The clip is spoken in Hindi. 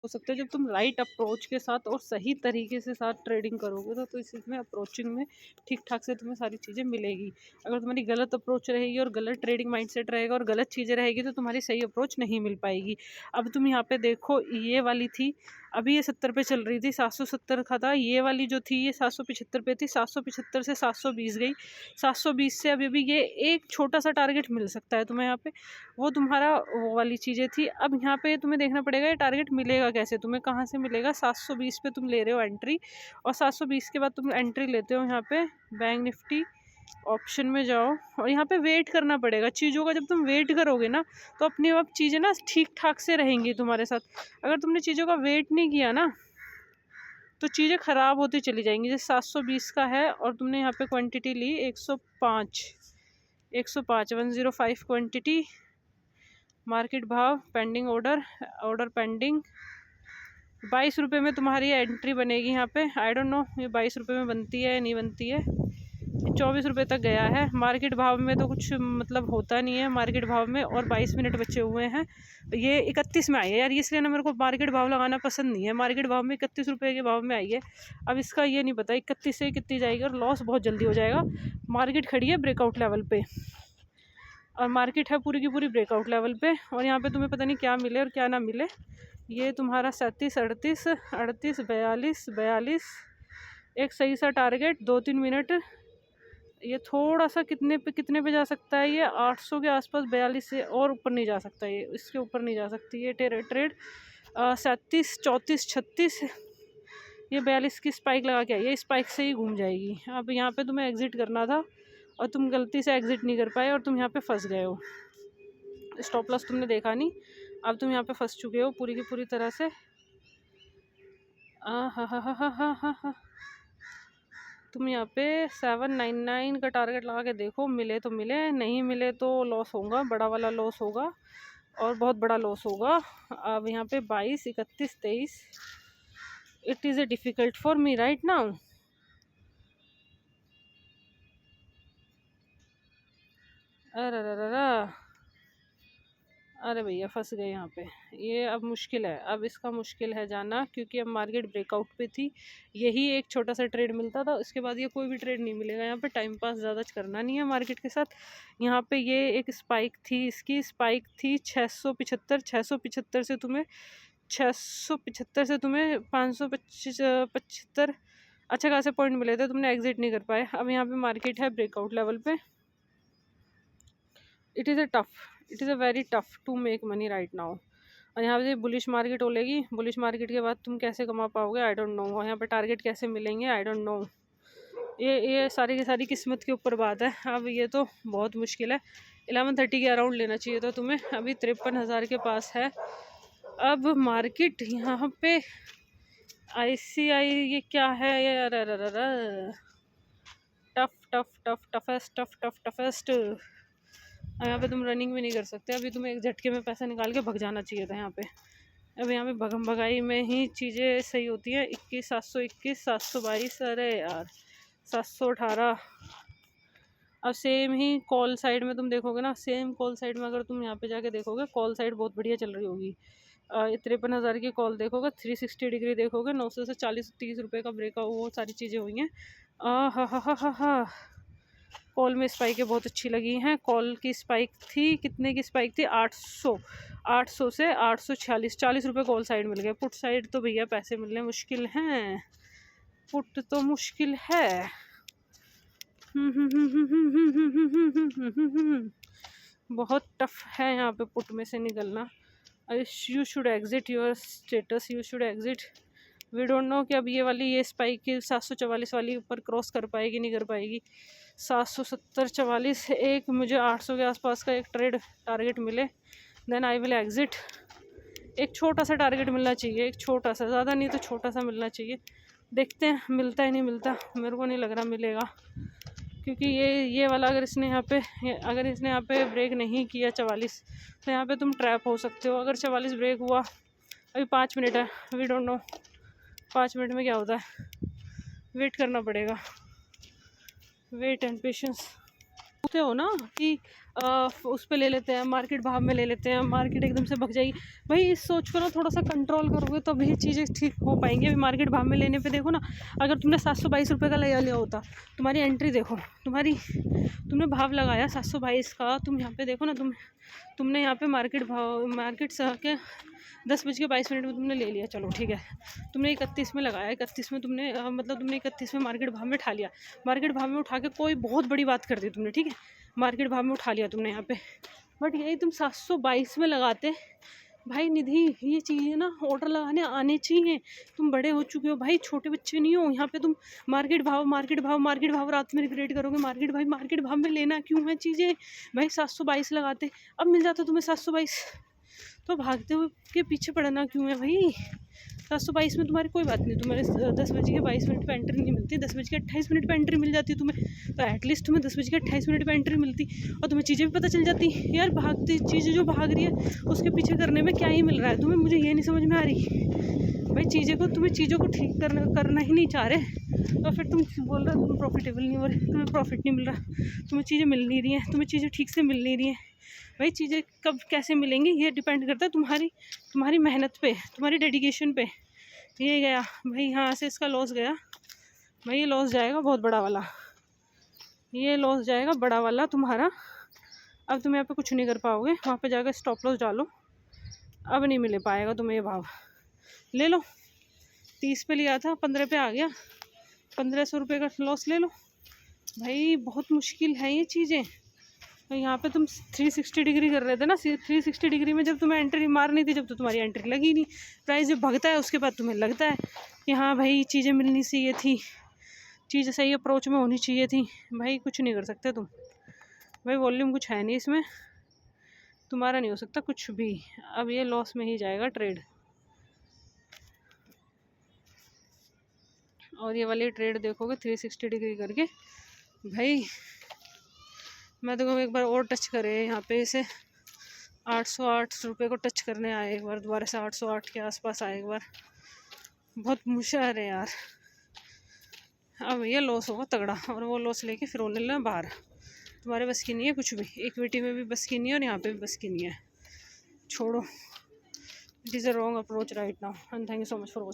हो सकता है जब तुम राइट अप्रोच के साथ और सही तरीके से साथ ट्रेडिंग करोगे तो इसमें अप्रोचिंग में ठीक ठाक से तुम्हें सारी चीज़ें मिलेगी। अगर तुम्हारी गलत अप्रोच रहेगी और गलत ट्रेडिंग माइंडसेट रहेगा और गलत चीज़ें रहेगी तो तुम्हारी सही अप्रोच नहीं मिल पाएगी। अब तुम यहाँ पे देखो, ये वाली थी, अभी ये 70 पे चल रही थी, 770 का था। ये वाली जो थी ये 775 पे थी, 775 से 720 गई, 720 से अभी भी ये एक छोटा सा टारगेट मिल सकता है तुम्हें यहाँ पे, वो तुम्हारा वो वाली चीज़ें थी। अब यहाँ पे तुम्हें देखना पड़ेगा ये टारगेट मिलेगा कैसे, तुम्हें कहाँ से मिलेगा। 720 पे तुम ले रहे हो एंट्री, और 720 के बाद तुम एंट्री लेते हो यहाँ पे बैंक निफ्टी ऑप्शन में जाओ, और यहाँ पे वेट करना पड़ेगा चीज़ों का। जब तुम वेट करोगे ना तो अपने आप चीज़ें ना ठीक ठाक से रहेंगी तुम्हारे साथ। अगर तुमने चीज़ों का वेट नहीं किया ना तो चीज़ें ख़राब होती चली जाएंगी। जैसे 720 का है और तुमने यहाँ पे क्वांटिटी ली 105 105 क्वांटिटी, मार्केट भाव, पेंडिंग ऑर्डर पेंडिंग, 22 रुपये में तुम्हारी एंट्री बनेगी यहाँ पे। आई डोंट नो ये 22 रुपये में बनती है या नहीं बनती है। 24 रुपये तक गया है। मार्केट भाव में तो कुछ मतलब होता नहीं है मार्केट भाव में, और 22 मिनट बचे हुए हैं। ये 31 में आई है यार, इसलिए ना मेरे को मार्केट भाव लगाना पसंद नहीं है। मार्केट भाव में 31 रुपये के भाव में आई है। अब इसका ये नहीं पता 31 से कितनी जाएगी, और लॉस बहुत जल्दी हो जाएगा। मार्केट खड़ी है ब्रेकआउट लेवल पे, और मार्केट है पूरी की पूरी ब्रेकआउट लेवल पे, और यहाँ पे तुम्हें पता नहीं क्या मिले और क्या ना मिले। ये तुम्हारा 37, 38, 38, 42, एक सही सा टारगेट 2-3 मिनट। ये थोड़ा सा कितने पे जा सकता है, ये 800 के आसपास, 42 से और ऊपर नहीं जा सकता, ये इसके ऊपर नहीं जा सकती ये ट्रेड। 37, 34, 36, ये 42 की स्पाइक लगा के आई है, स्पाइक से ही घूम जाएगी। अब यहाँ पे तुम्हें एग्ज़िट करना था और तुम गलती से एग्ज़िट नहीं कर पाए और तुम यहाँ पे फंस गए हो। स्टॉप लॉस तुमने देखा नहीं, अब तुम यहाँ पे फंस चुके हो पूरी की पूरी तरह से। हा। तुम यहाँ पे 799 का टारगेट लगा के देखो, मिले तो मिले, नहीं मिले तो लॉस होगा, बड़ा वाला लॉस होगा और बहुत बड़ा लॉस होगा। अब यहाँ पे 22, 31, 23, it is a difficult for me right now. अरे भैया फंस गए यहाँ पे। ये अब मुश्किल है, अब इसका मुश्किल है जाना, क्योंकि अब मार्केट ब्रेकआउट पे थी। यही एक छोटा सा ट्रेड मिलता था, उसके बाद ये कोई भी ट्रेड नहीं मिलेगा। यहाँ पे टाइम पास ज़्यादा करना नहीं है मार्केट के साथ। यहाँ पे ये एक स्पाइक थी, इसकी स्पाइक थी 675, 675 से तुम्हें 675 से तुम्हें 575 अच्छा खासे पॉइंट मिले थे, तुमने एग्जिट नहीं कर पाए। अब यहाँ पे मार्केट है ब्रेकआउट लेवल पे। It is a very tough to make money right now. और यहाँ पे बुलिश मार्केट होलेगी, बुलिश मार्केट के बाद तुम कैसे कमा पाओगे आई डोंट नो, और यहाँ पे टारगेट कैसे मिलेंगे आई डोंट नो। ये सारी की सारी किस्मत के ऊपर बात है। अब ये तो बहुत मुश्किल है। 1130 के अराउंड लेना चाहिए था तुम्हें, अभी 53,000 के पास है। अब मार्केट यहाँ पे ICI ये क्या है ये, टफेस्ट। यहाँ पे तुम रनिंग भी नहीं कर सकते, अभी तुम्हें एक झटके में पैसा निकाल के भग जाना चाहिए था यहाँ पे। अब यहाँ पे भगम भगाई में ही चीज़ें सही होती हैं। 21, 721, 722, अरे यार 718। अब सेम ही कॉल साइड में तुम देखोगे ना, सेम कॉल साइड में अगर तुम यहाँ पे जाके देखोगे, कॉल साइड बहुत बढ़िया चल रही होगी। 53,000 की कॉल देखोगे, 360 डिग्री देखोगे, 900 से 40-30 रुपये का ब्रेकआउट, वो सारी चीज़ें हुई हैं। हा। कॉल में स्पाइकें बहुत अच्छी लगी हैं। कॉल की स्पाइक थी, कितने की स्पाइक थी, 800 से 846, 40 रुपये कॉल साइड मिल गए। पुट साइड तो भैया पैसे मिलने मुश्किल हैं, पुट तो मुश्किल है। बहुत टफ है यहाँ पे पुट में से निकलना। You should exit your status, you should exit. We don't know कि अब ये वाली ये स्पाइक की 744 वाली ऊपर क्रॉस कर पाएगी नहीं कर पाएगी। 770, 44, एक मुझे 800 के आसपास का एक ट्रेड टारगेट मिले, देन आई विल एग्जिट। एक छोटा सा टारगेट मिलना चाहिए, एक छोटा सा, ज़्यादा नहीं तो छोटा सा मिलना चाहिए। देखते हैं मिलता है नहीं मिलता, मेरे को नहीं लग रहा मिलेगा, क्योंकि ये वाला अगर इसने यहाँ पे ब्रेक नहीं किया 44, तो यहाँ पे तुम ट्रैप हो सकते हो। अगर 44 ब्रेक हुआ, अभी 5 मिनट है, वी डोंट नो 5 मिनट में क्या होता है, वेट करना पड़ेगा, वेट एंड पेशेंस। सोचते हो ना कि उस पे ले लेते हैं, मार्केट भाव में ले लेते हैं, मार्केट एकदम से भग जाएगी। भाई इस सोच को ना थोड़ा सा कंट्रोल करोगे तो भी चीज़ें ठीक हो पाएंगी। अभी मार्केट भाव में लेने पे देखो ना, अगर तुमने 722 रुपये का लिया होता, तुम्हारी एंट्री देखो, तुमने भाव लगाया 722 का, तुम यहाँ पे देखो ना, तुमने यहाँ पे मार्केट से आके 10:22 में तुमने ले लिया, चलो ठीक है, तुमने 31 में लगाया, 31 में तुमने मतलब तुमने 31 में मार्केट भाव में उठा लिया, मार्केट भाव में उठा के कोई बहुत बड़ी बात कर दी तुमने, ठीक है, मार्केट भाव में उठा लिया तुमने यहाँ पे, बट यही तुम 722 में लगाते। भाई निधि, ये चीज़ें ना ऑर्डर लगाने आने चाहिए। तुम बड़े हो चुके हो भाई, छोटे बच्चे नहीं हो। यहाँ पे तुम मार्केट भाव रात में रिग्रेट करोगे। मार्केट भाव में लेना क्यों है चीज़ें भाई? 722 लगाते, अब मिल जाता तुम्हें 722, तो भागते हुए के पीछे पड़ना क्यों है भाई? 722 में तुम्हारी कोई बात नहीं, तुम्हारे 10:22 पे एंट्री नहीं मिलती, 10:28 पे एंट्री मिल जाती है तुम्हें, तो एटलीस्ट तुम्हें 10:28 पे एंट्री मिलती और तुम्हें चीज़ें भी पता चल जाती यार। भागती चीज़ें जो भाग रही है उसके पीछे करने में क्या ही मिल रहा है तुम्हें? मुझे ये नहीं समझ में आ रही भाई। तुम्हें चीज़ों को ठीक करना ही नहीं चाह रहे, और फिर तुम बोल रहे हो तुम प्रॉफिटेबल नहीं हो रहे, तुम्हें प्रॉफिट नहीं मिल रहा, तुम्हें चीज़ें मिल नहीं रही हैं, तुम्हें चीज़ें ठीक से मिल नहीं रही हैं। भाई चीज़ें कब कैसे मिलेंगी ये डिपेंड करता है तुम्हारी मेहनत पे, तुम्हारी डेडिकेशन पे। ये गया भाई, यहाँ से इसका लॉस गया भाई, ये लॉस जाएगा बहुत बड़ा वाला, ये लॉस जाएगा बड़ा वाला तुम्हारा। अब तुम यहाँ पे कुछ नहीं कर पाओगे, वहाँ पे जाकर स्टॉप लॉस डालो, अब नहीं मिल पाएगा तुम्हें ये भाव। ले लो, 30 पे लिया था, 15 पे आ गया, 1500 रुपये का लॉस ले लो भाई। बहुत मुश्किल है ये चीज़ें। तो यहाँ पे तुम 360 डिग्री कर रहे थे ना, 360 डिग्री में जब तुम्हें एंट्री मारनी थी, जब तो तुम्हारी एंट्री लगी नहीं। प्राइस जब भगता है उसके बाद तुम्हें लगता है कि हाँ भाई चीज़ें मिलनी चाहिए थी, चीज़ें सही अप्रोच में होनी चाहिए थी। भाई कुछ नहीं कर सकते तुम भाई, वॉल्यूम कुछ है नहीं इसमें, तुम्हारा नहीं हो सकता कुछ भी। अब ये लॉस में ही जाएगा ट्रेड, और ये वाली ट्रेड देखोगे 360 डिग्री करके भाई। मैं देखो एक बार और टच करे यहाँ पे, इसे 808 रुपये को टच करने आए एक बार, दोबारा से 808 के आसपास आए एक बार। बहुत मुश्किल है यार। अब ये लॉस होगा तगड़ा, और वो लॉस लेके फिर होने लेना बाहर। तुम्हारे बस की नहीं है कुछ भी, इक्विटी में भी बस की नहीं है और यहाँ पे भी बस की नहीं है। छोड़ो, it is a wrong approach right now, and thank you so much for watching.